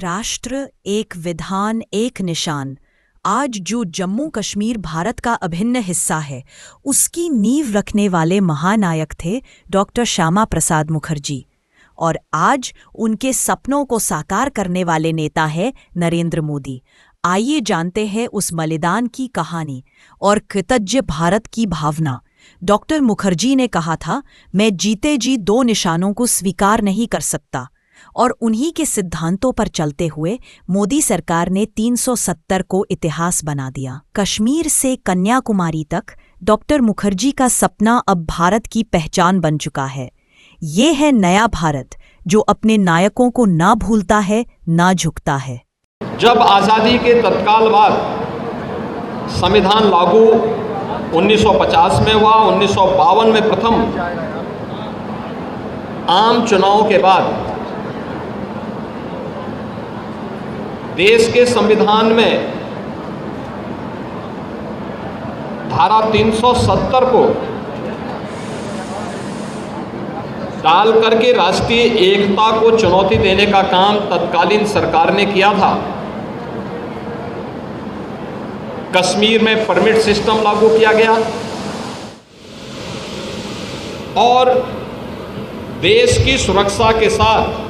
राष्ट्र, एक विधान, एक निशान। आज जो जम्मू कश्मीर भारत का अभिन्न हिस्सा है, उसकी नींव रखने वाले महानायक थे डॉक्टर श्यामा प्रसाद मुखर्जी। और आज उनके सपनों को साकार करने वाले नेता है नरेंद्र मोदी। आइए जानते हैं उस बलिदान की कहानी और कृतज्ञ भारत की भावना। डॉक्टर मुखर्जी ने कहा था, मैं जीते जी 2 निशानों को स्वीकार नहीं कर सकता, और उन्हीं के सिद्धांतों पर चलते हुए मोदी सरकार ने 370 को इतिहास बना दिया। कश्मीर से कन्याकुमारी तक डॉक्टर मुखर्जी का सपना अब भारत की पहचान बन चुका है। ये है नया भारत जो अपने नायकों को ना भूलता है, ना झुकता है। जब आज़ादी के तत्काल बाद संविधान लागू 1950 में हुआ, 1952 में प्रथम आम चुनाव के बाद देश के संविधान में धारा 370 को डाल करके राष्ट्रीय एकता को चुनौती देने का काम तत्कालीन सरकार ने किया था। कश्मीर में परमिट सिस्टम लागू किया गया और देश की सुरक्षा के साथ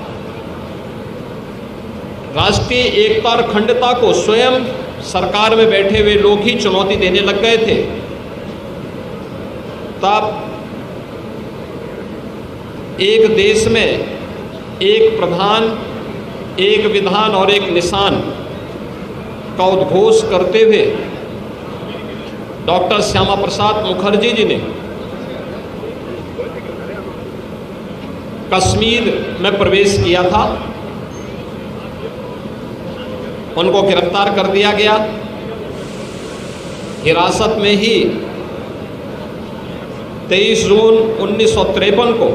राष्ट्रीय एकता और अखंडता को स्वयं सरकार में बैठे हुए लोग ही चुनौती देने लग गए थे। तब एक देश में एक प्रधान, एक विधान और एक निशान का उद्घोष करते हुए डॉक्टर श्यामा प्रसाद मुखर्जी जी ने कश्मीर में प्रवेश किया था। उनको गिरफ्तार कर दिया गया। हिरासत में ही 23 जून 1953 को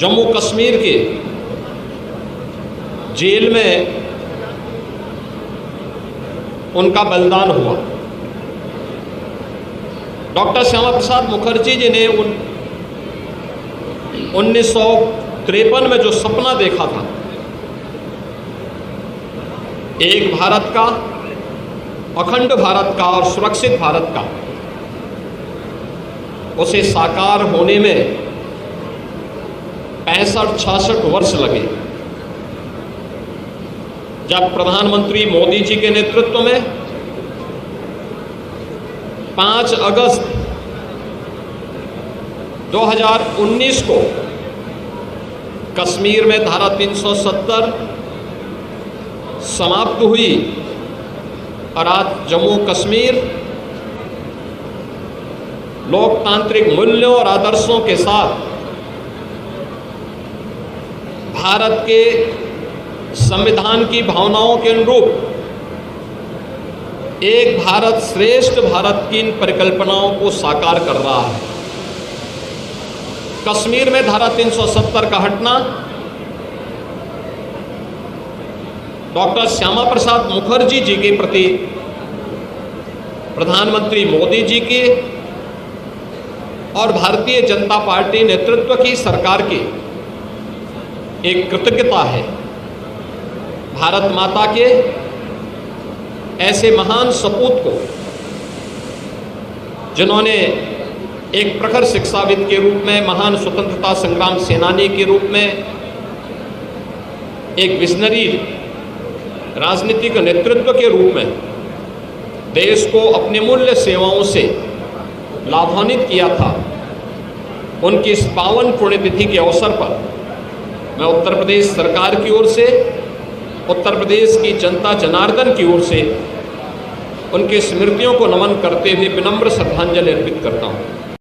जम्मू कश्मीर के जेल में उनका बलिदान हुआ। डॉक्टर श्यामा प्रसाद मुखर्जी जी ने 1953 में जो सपना देखा था, एक भारत का, अखंड भारत का और सुरक्षित भारत का, उसे साकार होने में 65-66 वर्ष लगे। जब प्रधानमंत्री मोदी जी के नेतृत्व में 5 अगस्त 2019 को कश्मीर में धारा 370 समाप्त हुई और आज जम्मू कश्मीर लोकतांत्रिक मूल्यों और आदर्शों के साथ भारत के संविधान की भावनाओं के अनुरूप एक भारत श्रेष्ठ भारत की इन परिकल्पनाओं को साकार कर रहा है। कश्मीर में धारा 370 का हटना डॉक्टर श्यामा प्रसाद मुखर्जी जी के प्रति प्रधानमंत्री मोदी जी की और भारतीय जनता पार्टी नेतृत्व की सरकार की एक कृतज्ञता है। भारत माता के ऐसे महान सपूत को, जिन्होंने एक प्रखर शिक्षाविद के रूप में, महान स्वतंत्रता संग्राम सेनानी के रूप में, एक विजनरी राजनीतिक नेतृत्व के रूप में देश को अपने मूल्य सेवाओं से लाभान्वित किया था, उनकी इस पावन पुण्यतिथि के अवसर पर मैं उत्तर प्रदेश सरकार की ओर से, उत्तर प्रदेश की जनता जनार्दन की ओर से उनकी स्मृतियों को नमन करते हुए विनम्र श्रद्धांजलि अर्पित करता हूँ।